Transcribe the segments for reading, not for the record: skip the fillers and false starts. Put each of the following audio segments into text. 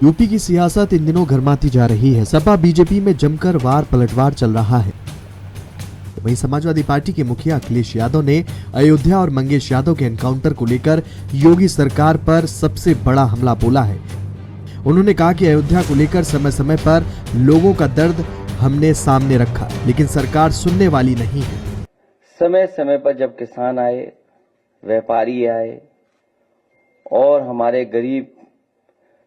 UP की सियासत इन दिनों गर्माती जा रही है। सपा बीजेपी में जमकर वार पलटवार चल रहा है। वहीं समाजवादी पार्टी के मुखिया अखिलेश यादव ने अयोध्या और मंगेश यादव के एनकाउंटर को लेकर योगी सरकार पर सबसे बड़ा हमला बोला है। उन्होंने कहा कि अयोध्या को लेकर समय समय पर लोगों का दर्द हमने सामने रखा, लेकिन सरकार सुनने वाली नहीं है। समय समय पर जब किसान आए, व्यापारी आए और हमारे गरीब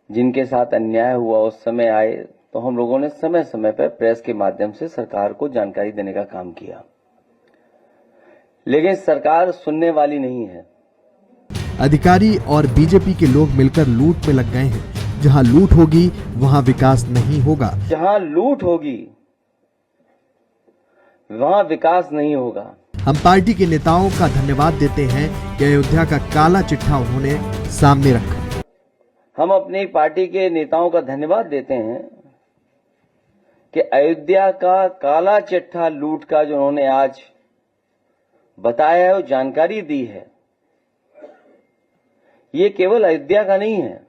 जिनके साथ अन्याय हुआ उस समय आए, तो हम लोगों ने समय समय पर प्रेस के माध्यम से सरकार को जानकारी देने का काम किया, लेकिन सरकार सुनने वाली नहीं है। अधिकारी और बीजेपी के लोग मिलकर लूट में लग गए हैं। जहां लूट होगी वहां विकास नहीं होगा। जहां लूट होगी वहां विकास नहीं होगा। हम पार्टी के नेताओं का धन्यवाद देते हैं कि अयोध्या का काला चिट्ठा उन्होंने सामने रखा। हम अपनी पार्टी के नेताओं का धन्यवाद देते हैं कि अयोध्या का काला चिट्ठा लूट का जो उन्होंने आज बताया है, वो जानकारी दी है, ये केवल अयोध्या का नहीं है।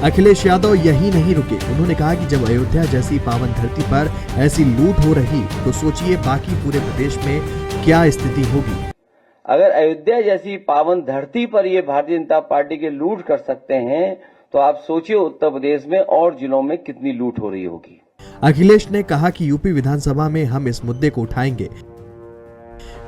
अखिलेश यादव यही नहीं रुके। उन्होंने कहा कि जब अयोध्या जैसी पावन धरती पर ऐसी लूट हो रही तो सोचिए बाकी पूरे प्रदेश में क्या स्थिति होगी। अगर अयोध्या जैसी पावन धरती पर ये भारतीय जनता पार्टी के लूट कर सकते हैं, तो आप सोचिए उत्तर प्रदेश में और जिलों में कितनी लूट हो रही होगी। अखिलेश ने कहा कि यूपी विधानसभा में हम इस मुद्दे को उठाएंगे।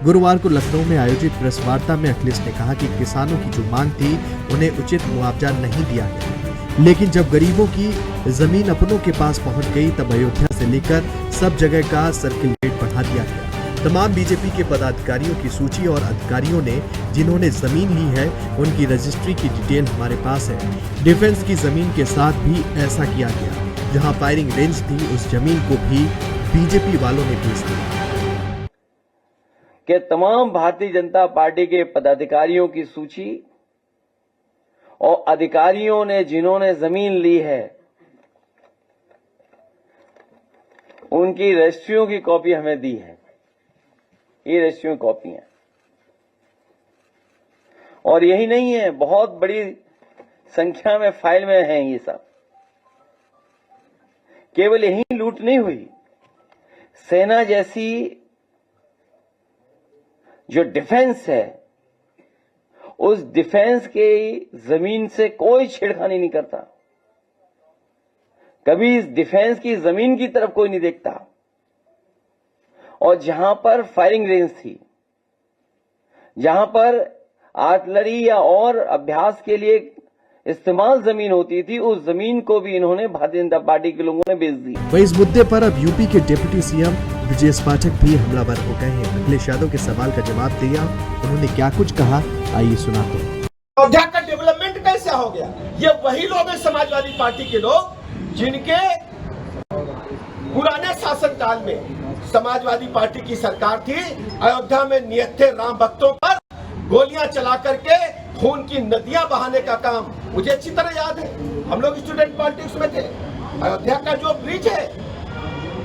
गुरुवार को लखनऊ में आयोजित प्रेस वार्ता में अखिलेश ने कहा कि किसानों की जो मांग थी उन्हें उचित मुआवजा नहीं दिया गया, लेकिन जब गरीबों की जमीन अपनों के पास पहुंच गई तब अयोध्या से लेकर सब जगह का सर्किल रेट बढ़ा दिया गया। तमाम बीजेपी के पदाधिकारियों की सूची और अधिकारियों ने जिन्होंने जमीन ली है उनकी रजिस्ट्री की डिटेल हमारे पास है। डिफेंस की जमीन के साथ भी ऐसा किया गया। जहां फायरिंग रेंज थी उस जमीन को भी बीजेपी वालों ने बेच दिया। कि तमाम भारतीय जनता पार्टी के पदाधिकारियों की सूची और अधिकारियों ने जिन्होंने जमीन ली है उनकी रजिस्ट्रियों की कॉपी हमें दी है। ये रजिस्ट्रियों की कॉपी है। और यही नहीं है, बहुत बड़ी संख्या में फाइल में हैं ये सब। केवल यही लूट नहीं हुई, सेना जैसी जो डिफेंस है उस डिफेंस के जमीन से कोई छेड़खानी नहीं करता। कभी इस डिफेंस की जमीन की तरफ कोई नहीं देखता। और जहां पर फायरिंग रेंज थी, जहां पर आर्टिलरी या और अभ्यास के लिए इस्तेमाल जमीन होती थी, उस जमीन को भी इन्होंने भारतीय जनता पार्टी के लोगों ने बेच दी। वहीं इस मुद्दे पर अब यूपी के डिप्टी सीएम ब्रजेश पाठक भी हमलावर हो गए हैं। अखिलेश यादव के सवाल का जवाब दिया। उन्होंने क्या कुछ कहा, आइए सुनाते हैं। अयोध्या का डेवलपमेंट कैसे हो गया? ये वही लोग हैं समाजवादी पार्टी के लोग जिनके पुराने शासनकाल में समाजवादी पार्टी की सरकार थी। अयोध्या में निहत्थे राम भक्तों पर गोलियां चला करके खून की नदियां बहाने का काम मुझे अच्छी तरह याद है। हम लोग स्टूडेंट पॉलिटिक्स में थे। अयोध्या का जो ब्रिज है,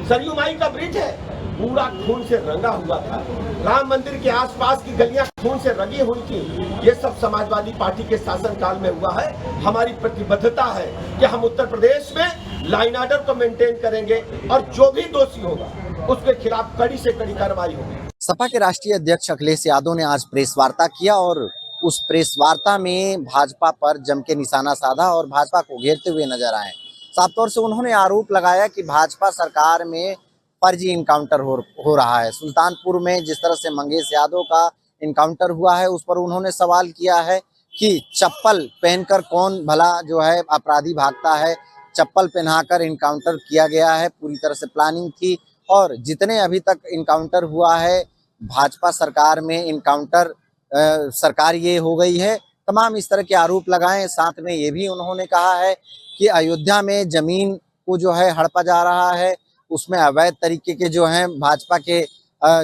सरयू माई का ब्रिज है, पूरा खून से रंगा हुआ था। राम मंदिर के आसपास की गलियां खून से रंगी हुई थी। ये सब समाजवादी पार्टी के शासनकाल में हुआ है। हमारी प्रतिबद्धता है कि हम उत्तर प्रदेश में लाइन ऑर्डर को मेंटेन करेंगे और जो भी दोषी होगा उसके खिलाफ कड़ी से कड़ी कार्रवाई होगी। सपा के राष्ट्रीय अध्यक्ष अखिलेश यादव ने आज प्रेस वार्ता किया और उस प्रेस वार्ता में भाजपा पर जम के निशाना साधा और भाजपा को घेरते हुए नजर आए। साफ तौर से उन्होंने आरोप लगाया कि भाजपा सरकार में फर्जी इनकाउंटर हो रहा है। सुल्तानपुर में जिस तरह से मंगेश यादव का इनकाउंटर हुआ है उस पर उन्होंने सवाल किया है कि चप्पल पहनकर कौन भला जो है अपराधी भागता है। चप्पल पहनाकर इनकाउंटर किया गया है, पूरी तरह से प्लानिंग थी। और जितने अभी तक इनकाउंटर हुआ है भाजपा सरकार में इनकाउंटर सरकार ये हो गई है। तमाम इस तरह के आरोप लगाए। साथ में ये भी उन्होंने कहा है कि अयोध्या में जमीन को जो है हड़पा जा रहा है, उसमें अवैध तरीके के जो हैं भाजपा के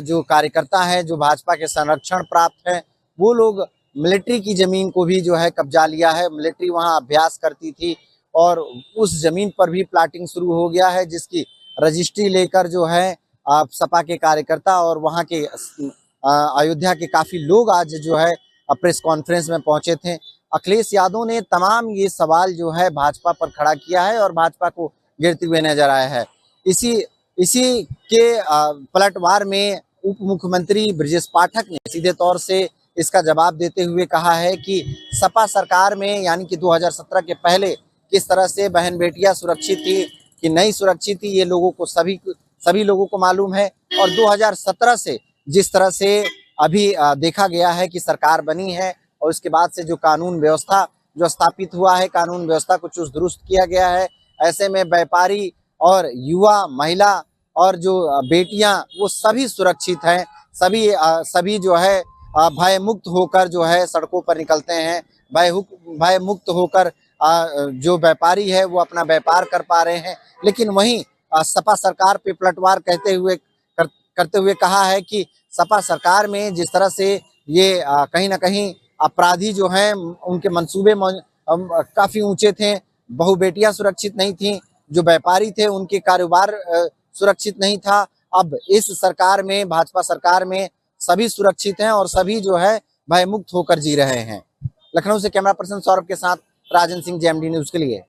जो कार्यकर्ता हैं, जो भाजपा के संरक्षण प्राप्त हैं, वो लोग मिलिट्री की जमीन को भी जो है कब्जा लिया है। मिलिट्री वहाँ अभ्यास करती थी और उस जमीन पर भी प्लाटिंग शुरू हो गया है, जिसकी रजिस्ट्री लेकर जो है सपा के कार्यकर्ता और वहाँ के अयोध्या के काफ़ी लोग आज जो है प्रेस कॉन्फ्रेंस में पहुंचे थे। अखिलेश यादव ने तमाम ये सवाल जो है भाजपा पर खड़ा किया है और भाजपा को गिरते हुए नजर आया है। इसी के पलटवार में उप मुख्यमंत्री ब्रजेश पाठक ने सीधे तौर से इसका जवाब देते हुए कहा है कि सपा सरकार में यानी कि 2017 के पहले किस तरह से बहन बेटियां सुरक्षित थी कि नहीं सुरक्षित थी, ये लोगों को सभी लोगों को मालूम है। और 2017 से जिस तरह से अभी देखा गया है कि सरकार बनी है और उसके बाद से जो कानून व्यवस्था जो स्थापित हुआ है, कानून व्यवस्था को चुस्त दुरुस्त किया गया है। ऐसे में व्यापारी और युवा, महिला और जो बेटियां वो सभी सुरक्षित हैं। सभी जो है भय मुक्त होकर जो है सड़कों पर निकलते हैं। भय मुक्त होकर जो व्यापारी है वो अपना व्यापार कर पा रहे हैं। लेकिन वहीं सपा सरकार पे पलटवार करते हुए कहा है कि सपा सरकार में जिस तरह से ये कहीं ना कहीं अपराधी जो हैं उनके मंसूबे काफी ऊंचे थे, बहु बेटियां सुरक्षित नहीं थी, जो व्यापारी थे उनके कारोबार सुरक्षित नहीं था। अब इस सरकार में, भाजपा सरकार में सभी सुरक्षित हैं और सभी जो है भयमुक्त होकर जी रहे हैं। लखनऊ से कैमरा पर्सन सौरभ के साथ राजन सिंह, जेएमडी न्यूज के लिए।